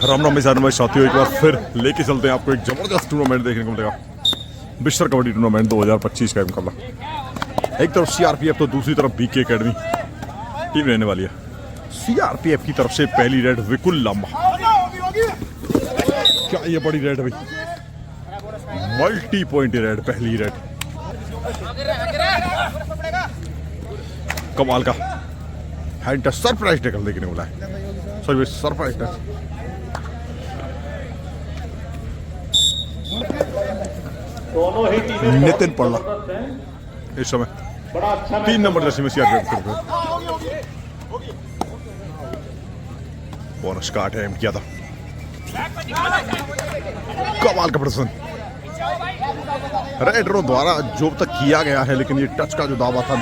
राम राम भाई साथियों, एक बार फिर लेके चलते हैं आपको एक जबरदस्त टूर्नामेंट देखने को मिलेगा। विश्व कबड्डी टूर्नामेंट 2025 का मुकाबला। एक तरफ सीआरपीएफ तो दूसरी तरफ बीके एकेडमी टीम रहने वाली है। सीआरपीएफ की तरफ से पहली रेड विकुल लांबा। क्या ये बड़ी रेड भाई, मल्टी पॉइंट रेड, पहली रेड। कमाल का हैंड टच, सरप्राइज टैकल देखने को मिला है। Sorry, surprise touch. नितिन पड़ला इस समय 3 नंबर जर्सी में सीआरपीएफ कर रहे। बोनस का अटेम्प्ट किया था। कमाल का प्रदर्शन रेड रो द्वारा जो तक किया गया है, लेकिन ये टच का जो दावा था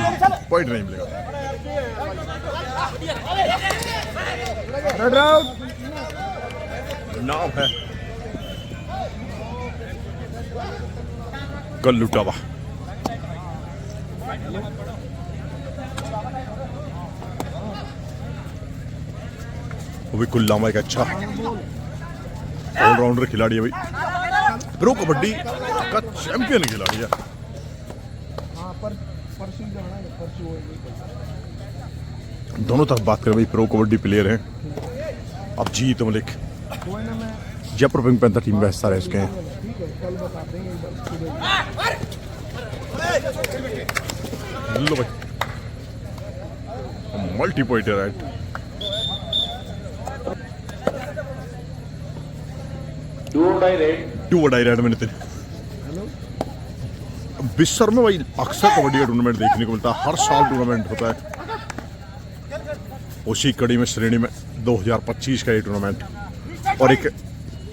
पॉइंट नहीं मिलेगा। नाम है कल्लू टावा। विकुल लांबा एक अच्छा ऑलराउंडर खिलाड़ी है भाई, प्रो कबड्डी का चैंपियन खिलाड़ी है। दोनों तरफ बात करें भाई, प्रो कबड्डी प्लेयर हैं। अब Jeet Malik Jaipur pink panther team का हिस्सा रह चुके हैं। लो भाई, multi point raid. Do die raid में नितिन। विश्व में भाई अक्सर कबड्डी का टूर्नामेंट देखने को मिलता है। हर साल टूर्नामेंट होता है। उसी कड़ी में श्रेणी में 2025 का ये टूर्नामेंट, और एक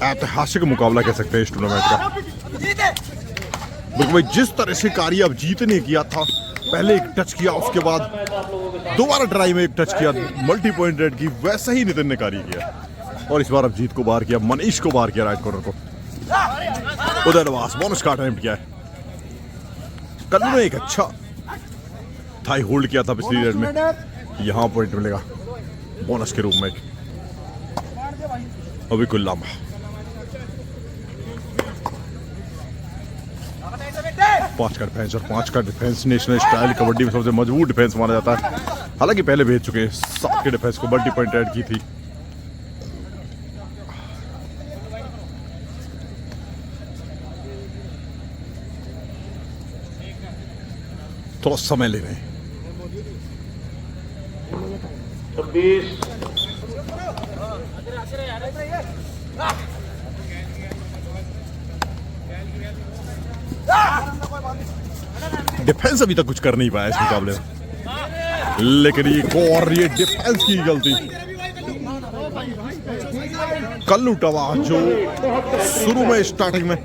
ऐतिहासिक मुकाबला कह सकते हैं इस टूर्नामेंट का। बिल्कुल भाई, जिस तरह से कार्य अब जीत ने किया था, पहले एक टच किया, उसके बाद दोबारा ट्राई में एक टच किया, मल्टी पॉइंट रेड की, वैसा ही नितिन ने कार्य किया। और इस बार अब जीत को बाहर किया, मनीष को बाहर किया राइट कॉर्नर को। उधर नवाज बोनस का अटेम्प्ट किया है। कल्लू ने एक अच्छा थाई होल्ड किया था पिछली रेड में, यहां पॉइंट मिलेगा बोनस के रूप में। अभी कुल लांबा 5 का डिफेंस, और 5 का डिफेंस नेशनल स्टाइल कबड्डी में सबसे मजबूत डिफेंस माना जाता है। हालांकि पहले भेज चुके हैं 7 के डिफेंस को, मल्टी पॉइंट ऐड की थी। थोड़ा समय ले रहे हैं। 26 डिफेंस अभी तक कुछ कर नहीं पाया इस मुकाबले में, लेकिन ये डिफेंस की गलती। कल्लू टावा जो शुरू में स्टार्टिंग में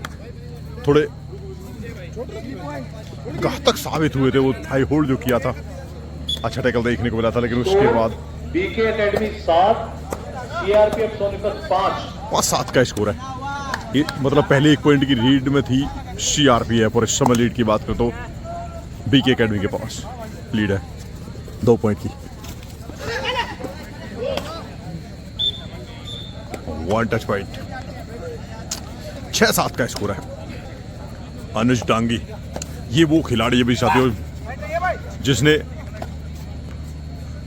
थोड़े घातक साबित हुए थे, वो हाई होल्ड जो किया था, अच्छा टैकल देखने को मिला था, लेकिन उसके बाद बीके एकेडमी 7, सीआरपीएफ सोनीपत 5-7 का स्कोर है। ये मतलब पहले 1 पॉइंट की लीड में थी सीआरपीएफ, और इस समय लीड की बात करें तो बीके एकेडमी के पास लीड है 2 पॉइंट की। 1 टच पॉइंट। 6-7 का स्कोर है। अनुज डांगी ये वो खिलाड़ी है भी साथियों जिसने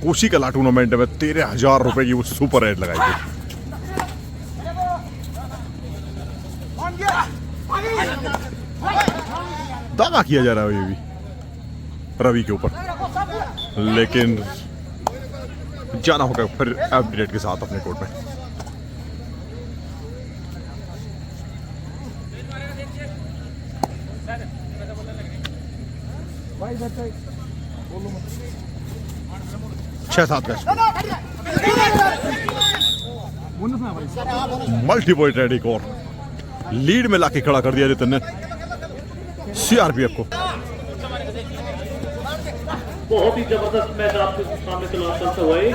कोशी कला टूर्नामेंट में 13,000 रुपए की वो सुपर एड लगाई थी। दावा किया जा रहा है ये भी रवि के ऊपर, लेकिन जाना होगा फिर अपडेट के साथ अपने कोर्ट में। छह 7 का मल्टी पॉइंट रेड, एक और लीड में लाके खड़ा कर दिया नितिन ने सीआरपीएफ को। बहुत ही जबरदस्त मैच आपके सामने चलते हुए।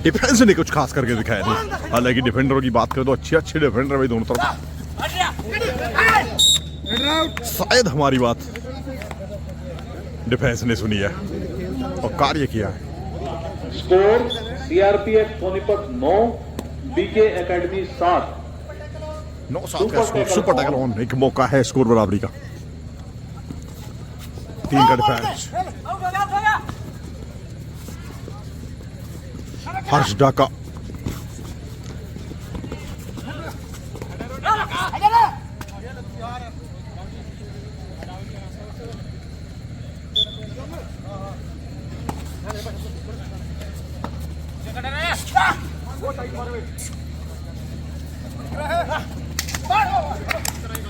डिफेंस ने कुछ खास करके दिखाया नहीं। हालांकि डिफेंडरों की बात करें तो अच्छे डिफेंडर भाई दोनों तरफ। शायद हमारी बात डिफेंस ने सुनी है और कार्य किया है। Score CRPF Sonipat 9, BK Academy 7। 9-7 का स्कोर। Super tackle on. एक मौका है स्कोर बराबरी का। 3 का डिफेंस। हर्ष डाका।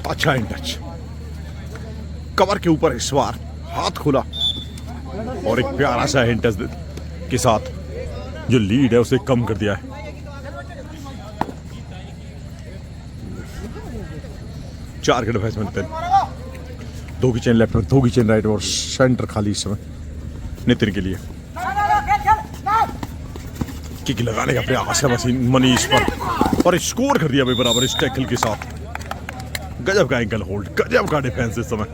अच्छा इन टच। कवर के ऊपर इस बार हाथ खुला और एक प्यारा सा इन टच के साथ जो लीड है उसे कम कर दिया है। चार के डिफेंस में नितिन। 2 की चेन लेफ्ट में, 2 की चेन राइट में और सेंटर खाली इस समय नितिन के लिए। किक लगाने का प्रयास है मनीष पर और स्कोर कर दिया भाई बराबर इस टैकल के साथ। गजब का एंकल होल्ड, गजब का डिफेंस इस समय।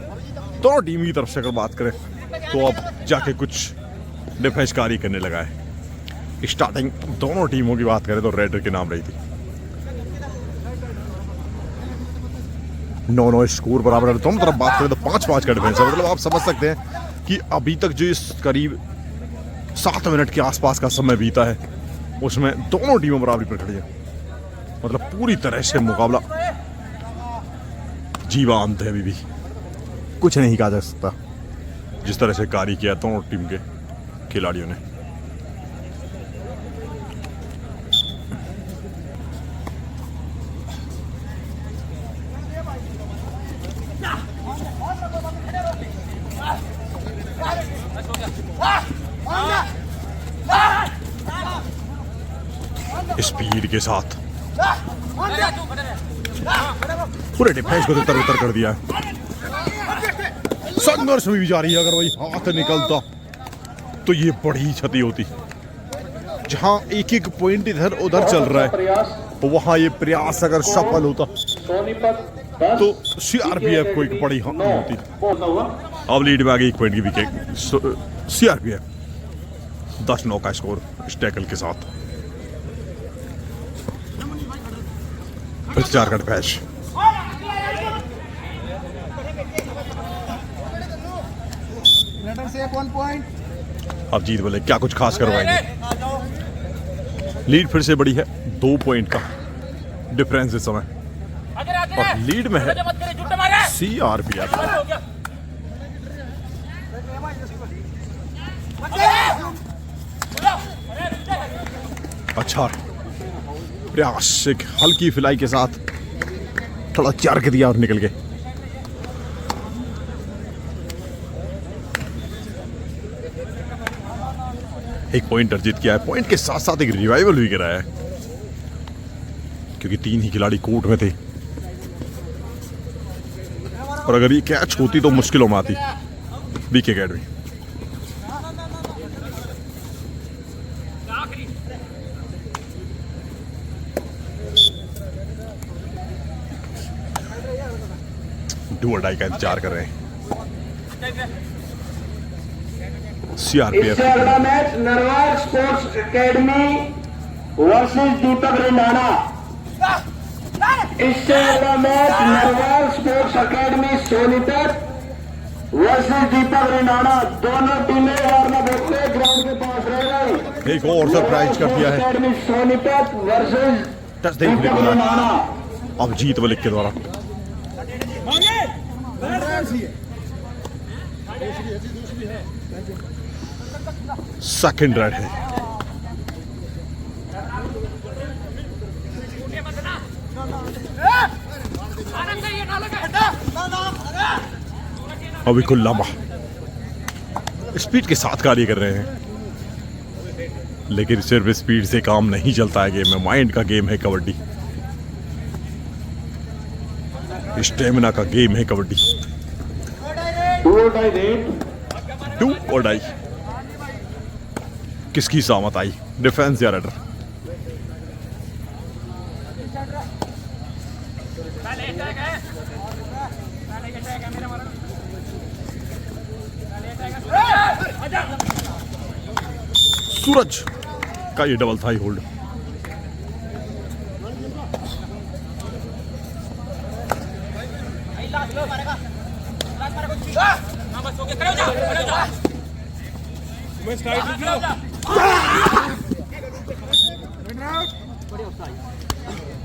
दोनों टीम की तरफ से अगर बात करें तो अब जाके कुछ डिफेंस कार्य करने लगा है। स्टार्टिंग दोनों टीमों की बात करें तो रेडर के नाम रही थी। 9-9 स्कोर बराबर है। दोनों तरफ बात करें तो 5-5 का डिफेंस है। मतलब आप समझ सकते हैं कि अभी तक जो इस करीब 7 मिनट के आसपास का समय बीता है उसमें दोनों टीमें बराबरी पर खड़ी है। मतलब पूरी तरह से मुकाबला जीवांत है। अभी भी कुछ नहीं कहा जा सकता जिस तरह से कार्य किया दोनों टीम के खिलाड़ियों ने। स्पीड के साथ पूरे डिफेंस को उतर कर दिया है। संघर्ष में भी जारी है। अगर वही हाथ निकलता तो ये बड़ी क्षति होती। जहां एक एक पॉइंट इधर उधर चल रहा है तो वहां ये प्रयास अगर सफल होता तो सीआरपीएफ को एक बड़ी हानि होती। अब लीड में आ गई 1 पॉइंट की विकेट सीआरपीएफ। 10-9 का स्कोर इस टैकल के साथ। 4 का डिफेंस। अब जीत बोले क्या कुछ खास करवाएंगे। लीड फिर से बड़ी है। 2 पॉइंट का डिफरेंस इस समय और लीड में है सीआरपीएफ। अच्छा प्रयास, एक हल्की फिलाई के साथ थोड़ा चार के दिया और निकल गए। एक पॉइंट अर्जित किया है। पॉइंट के साथ साथ एक रिवाइवल भी कराया है क्योंकि 3 ही खिलाड़ी कोर्ट में थे और अगर ये कैच होती तो मुश्किलों में आती बीके एकेडमी। डू और डाई का इंतजार कर रहे हैं सीआरपीएफ। इससे अगला match Narwar sports academy versus Deepak Rendana. इससे अगला match Narwar sports academy Sonipat versus Deepak Rendana. दोनों टीमें वार्नर बोलते ग्राउंड के पास रह गई। एक और सरप्राइज कर दिया है एकेडमी सोनीपत वर्सेस टच देखने को मिला अब जीत मलिक के द्वारा। सेकंड रेड है। अभी कुल्लामा स्पीड के साथ कार्य कर रहे हैं लेकिन सिर्फ स्पीड से काम नहीं चलता है। गेम में माइंड का गेम है कबड्डी, स्टेमिना का गेम है कबड्डी। डू और डाई किसकी सामत आई, डिफेंस या रेडर? सूरज का ये डबल थाई होल्ड।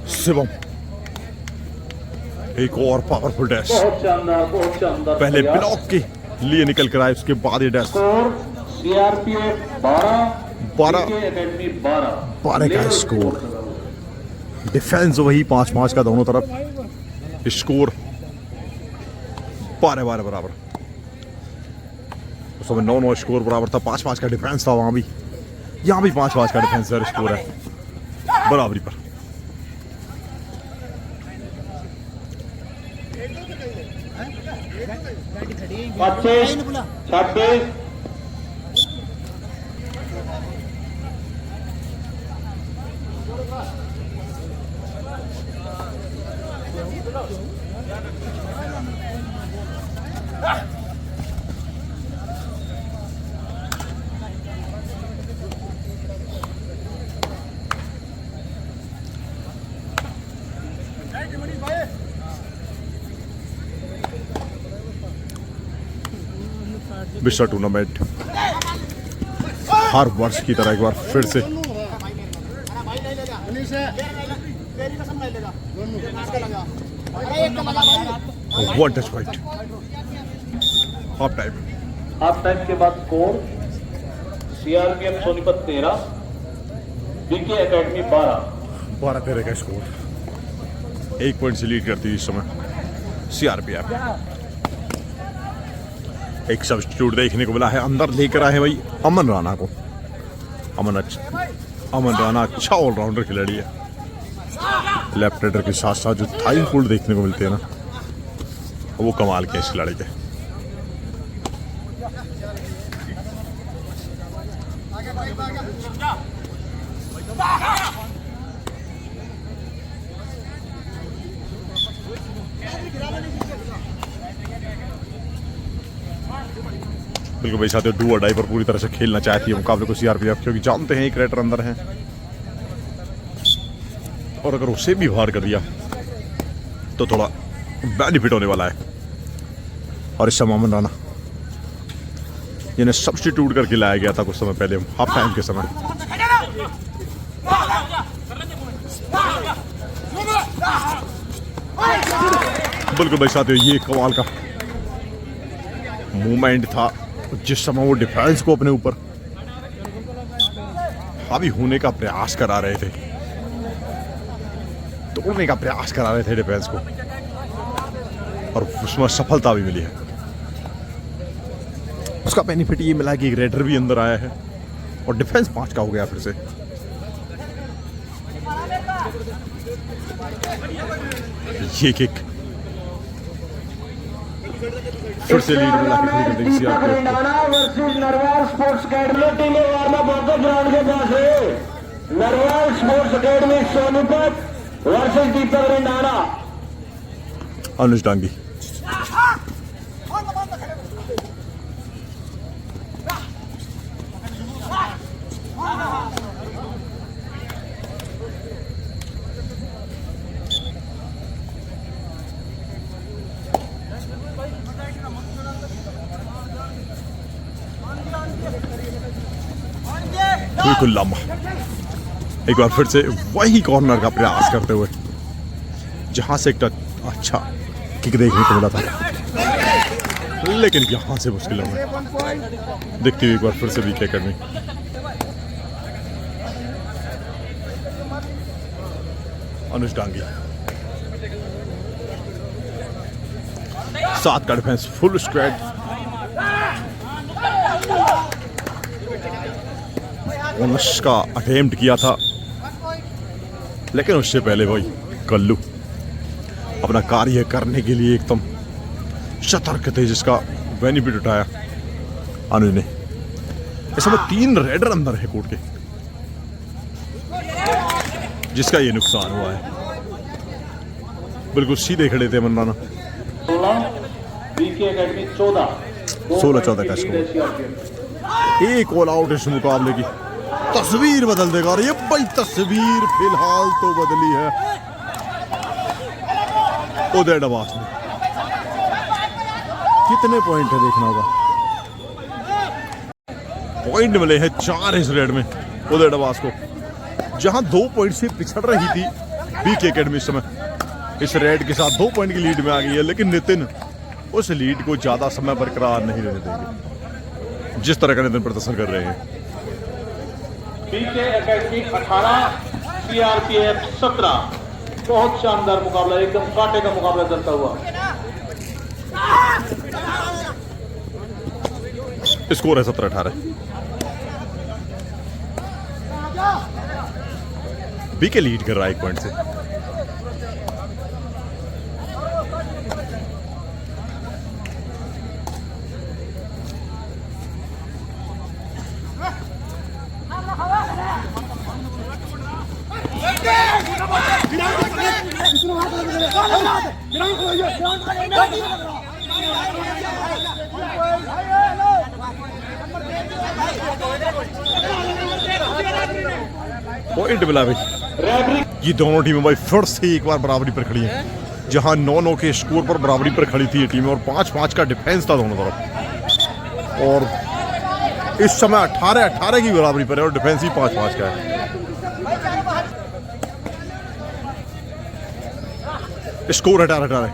शिवम एक और पावरफुल डैश, बहुत शानदार पहले ब्लॉक के लिए निकल कर आए, उसके बाद ये डैश। स्कोर सीआरपीएफ 12 एकेडमी 12 का स्कोर। डिफेंस वही 5-5 का दोनों तरफ, स्कोर 12-12 बराबर। उस समय 9-9 स्कोर बराबर था, 5-5 का डिफेंस था वहां भी, यहाँ भी 5-5 का डिफेंस है, स्कोर है बराबरी पर। पच्चीस 26 विश्व टूर्नामेंट हर वर्ष की तरह एक बार फिर से one touch point. Half time के बाद score CRPF Sonipat 13 BK Academy 12-13 का स्कोर। 1 पॉइंट से लीड करती है इस समय सीआरपीएफ। एक सब्स्टिट्यूट देखने को मिला है, अंदर लेकर आए भाई अमन राणा को। अमन राणा अच्छा ऑलराउंडर खिलाड़ी है। लेफ्ट हैंडर के साथ साथ जो थाई होल्ड देखने को मिलते हैं ना, वो कमाल के इस खिलाड़ी के। बिल्कुल भाई साथियों, डू और डाई पर पूरी तरह से खेलना चाहती है मुकाबले को सीआरपीएफ, क्योंकि जानते हैं एक रेडर अंदर है और अगर उसे भी बाहर कर दिया तो थोड़ा बेनिफिट होने वाला है। और इस समय अमन राणा जिन्हें सब्स्टिट्यूट करके लाया गया था कुछ समय पहले हाफ टाइम के समय, बिल्कुल भाई साथियों ये कमाल का मूवमेंट था जिस समय वो डिफेंस को अपने ऊपर हावी होने का प्रयास करा रहे थे, तोड़ने का प्रयास करा रहे थे डिफेंस को, और उसमें सफलता भी मिली है। उसका बेनिफिट ये मिला कि एक रेडर भी अंदर आया है और डिफेंस 5 का हो गया फिर से। ये किक फिर से लीड मिला के खड़ी कर देगी सीआरपीएफ को। Versus Narwal sports academy team warm up होकर ग्राउंड के पास है। Narwal sports academy Sonipat versus Deepak Rendana. Anuj Dangi बिल्कुल लंबा, एक बार फिर से वही कॉर्नर का प्रयास करते हुए जहां से एक अच्छा किक देखने को मिला था, लेकिन यहां से मुश्किल है देखते हुए एक बार फिर से बीके एकेडमी। अनुज डांगी 7 का डिफेंस, फुल स्क्वाड। ओनस का अटेम्प्ट किया था, लेकिन उससे पहले भाई कल्लू अपना कार्य करने के लिए एकदम सतर्क थे, जिसका बेनिफिट उठाया अनुज ने। इस समय 3 रेडर अंदर है कोर्ट के, जिसका ये नुकसान हुआ है। बिल्कुल सीधे खड़े थे अमन राणा। 16-14 का स्कोर। एक ऑल आउट इस मुकाबले की तस्वीर बदल देगा। और ये भाई तस्वीर फिलहाल तो बदली है उदय डबास ने। कितने पॉइंट है देखना होगा। पॉइंट मिले हैं 4 इस रेड में उदय डबास को, जहां 2 पॉइंट से पिछड़ रही थी बीके एकेडमी इस समय। इस रेड के साथ 2 पॉइंट की लीड में आ गई है, लेकिन नितिन उस लीड को ज्यादा समय बरकरार नहीं रहने देंगे जिस तरह का नितिन प्रदर्शन कर रहे हैं। BK Academy 18, CRPF 17। बहुत शानदार मुकाबला, एकदम कांटे का मुकाबला चलता हुआ। स्कोर है 17-18। बीके लीड कर रहा है 1 पॉइंट से। पॉइंट मिला भाई। ये दोनों टीमें भाई फिर से एक बार बराबरी पर खड़ी हैं, जहां 9-9 के स्कोर पर बराबरी पर खड़ी थी ये टीमें और 5-5 का डिफेंस था दोनों तरफ। और इस समय 18-18 की बराबरी पर है और डिफेंस ही 5-5 का है। स्कोर 18-18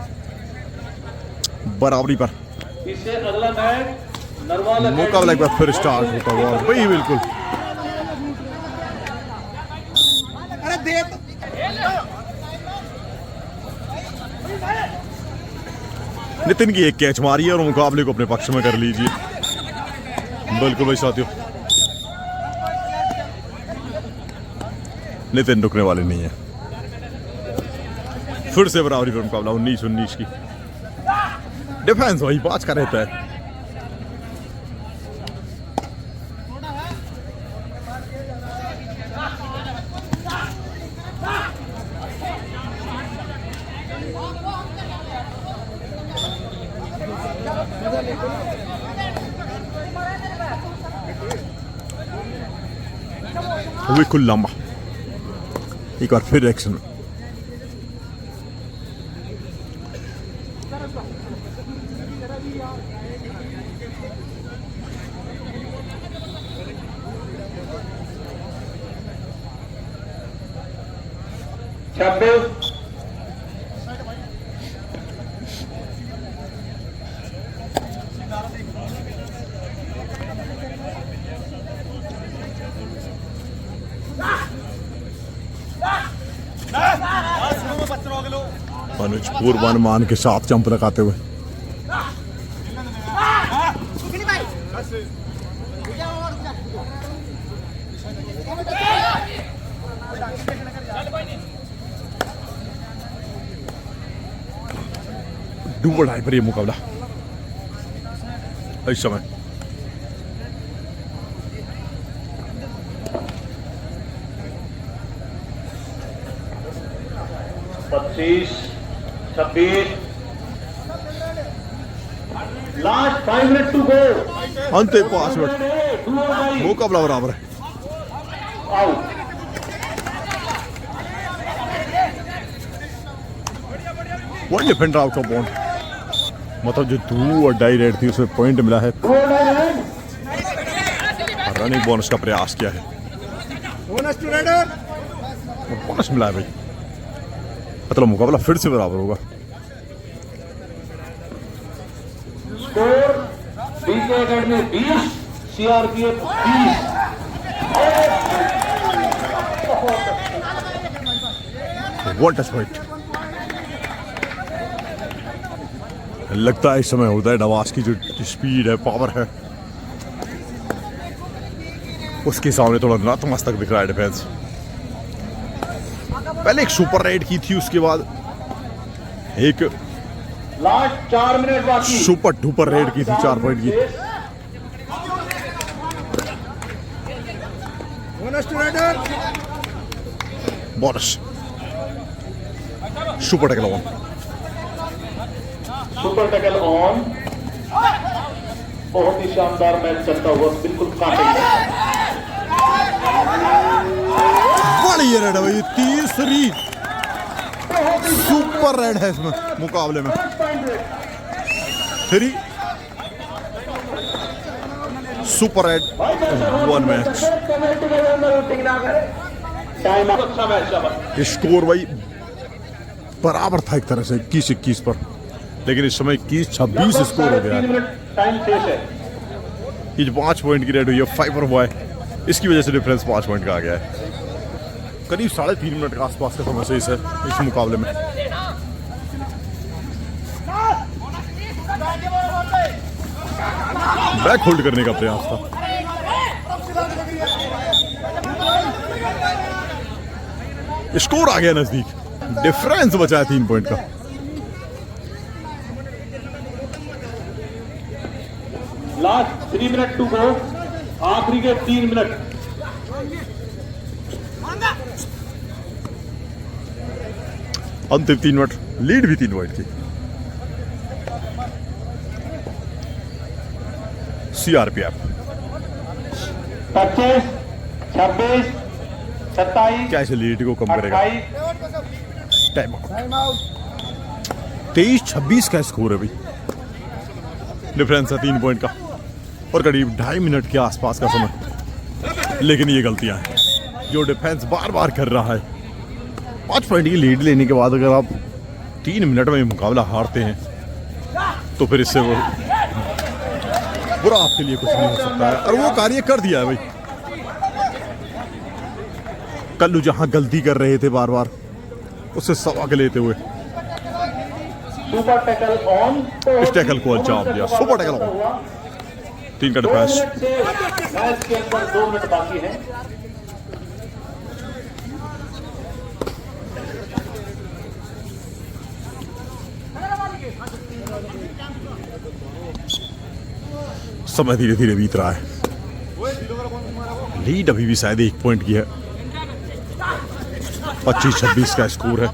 बराबरी पर। इससे अगला मैच नरवाल मुकाबला एक बार फिर स्टार्ट होता हुआ वही बिल्कुल। नितिन की एक कैच मारी है और मुकाबले को अपने पक्ष में कर लीजिए। बिल्कुल भाई साथियों, नितिन रुकने वाले नहीं है। फिर से बराबरी पर मुकाबला 19-19 की। डिफेंस वही 5 का रहता है। बिल्कुल लंबा एक बार फिर एक्शन। अनुज पूर्वानुमान के साथ जंप लगाते हुए डूबल ढाई पर यह मुकाबला इस समय। Last 5 minute to go. अंतिम 5 मिनट मुकाबला बराबर है। Out. One defender out of bound, मतलब जो 2 और डाई रेड थी उसमें पॉइंट मिला है। रनिंग बोनस का प्रयास किया है और बोनस मिला है भाई, मतलब मुकाबला फिर से बराबर होगा। Score BK Academy 20, CRPF 20। What a fight. लगता है इस समय उदय डबास की जो स्पीड है, पावर है, उसके सामने थोड़ा नतमस्तक दिख रहा है डिफेंस। पहले एक सुपर राइड की थी, उसके बाद एक लास्ट 4 मिनट बाकी। सुपर डुपर रेड की थी 4 पॉइंट की। Bonus super tackle on. Super tackle on. बहुत ही शानदार मैच चलता हुआ, बिल्कुल काटे। ये रेड है भाई, तीसरी सुपर रेड है इसमें मुकाबले में। 3 सुपर रेड 1 मैच। अच्छा मैच शाबाश। स्कोर भाई बराबर था एक तरह से 21-21 पर, लेकिन इस समय 21-26 स्कोर हो गया 3 है। मिनट टाइम शेष है। ये जो 5 पॉइंट की रेड हुई है 5 पर हुआ है, इसकी वजह से डिफरेंस 5 पॉइंट का आ गया है। करीब 3.5 मिनट के आसपास का समय से इस मुकाबले में। बैक होल्ड करने का प्रयास था। स्कोर आ गया नजदीक, डिफरेंस बचा है 3 पॉइंट का। लास्ट 3 मिनट टू गो, आखिरी के 3 मिनट। अंतिम 3 मिनट, लीड भी 3 पॉइंट की। सीआरपीएफ 25, 26, 27, क्या इसे लीड को कम करेगा? 28, टाइम आउट। 23-26 का स्कोर है भाई, डिफरेंस है 3 पॉइंट का और करीब 2.5 मिनट के आसपास का समय। लेकिन ये गलतियां हैं जो डिफेंस बार बार कर रहा है। 5 पॉइंट की लीड लेने के बाद अगर आप 3 मिनट में मुकाबला हारते हैं तो फिर इससे वो बुरा आपके लिए कुछ नहीं हो सकता है, और वो कार्य कर दिया है भाई। कल्लू जहां गलती कर रहे थे बार बार, उससे सबक लेते हुए सुपर टैकल ऑन। इस टैकल को जवाब दिया, सुपर टैकल ऑन। 3 का 2 डिफेंस। मिनट से मैच के अंदर 2 मिनट बाकी है। समय धीरे धीरे बीत रहा है, लीड अभी भी शायद 1 पॉइंट की है। 25-26 का स्कोर है।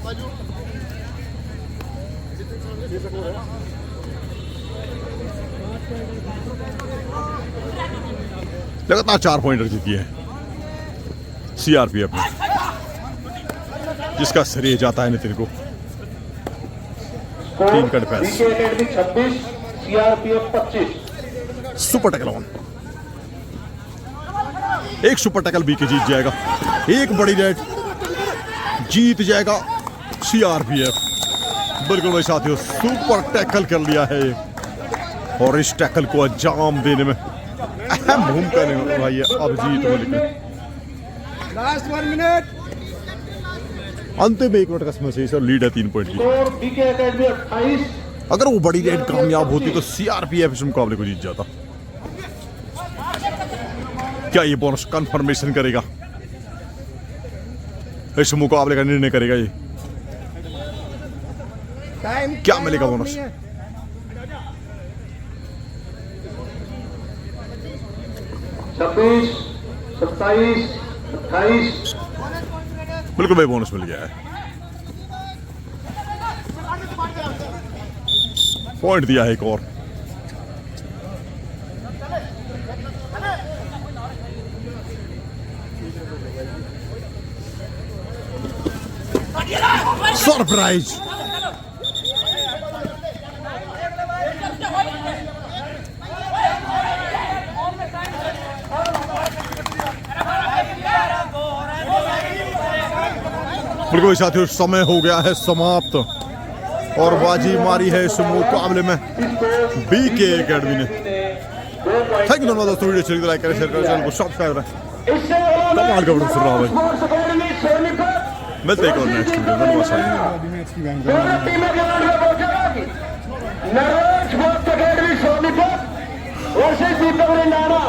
लगातार 4 पॉइंट अर्जित किए हैं सीआरपीएफ ने, जिसका श्रेय जाता है नितिन को। 3 का defence. BK Academy 26, CRPF 25। Super tackle on. एक सुपर टैकल बीके जीत जाएगा, एक बड़ी रेड जीत जाएगा सीआरपीएफ। बिल्कुल भाई साथियों, सुपर टैकल कर लिया है और इस टैकल को अंजाम देने में अहम भूमिका निभाई है अभिजीत मलिक ने। Last 1 minute. अंतिम 1 मिनट का समय से सर लीड है 3 पॉइंट की। Score BK Academy 28। अगर वो बड़ी रेड कामयाब होती तो सीआरपीएफ इस मुकाबले को जीत जाता। क्या ये बोनस कंफर्मेशन करेगा, इस मुकाबले का निर्णय करेगा ये? क्या मिलेगा बोनस? छब्बीस, 27, 28। बिल्कुल भाई बोनस मिल गया है, पॉइंट दिया है एक और। सरप्राइज। बिल्कुल साथियों, समय हो गया है समाप्त और बाजी मारी है इस मुकाबले में बीके एकेडमी ने। थैंक यू धन्यवाद दोस्तों, वीडियो अच्छी लगी तो लाइक करें, शेयर करें, चैनल को सब्सक्राइब करें। कमाल का वीडियो सुन रहा भाई। मिलते हैं एक और नेक्स्ट वीडियो में। Naresh academy Sonipat versus Deepak रेंडाना।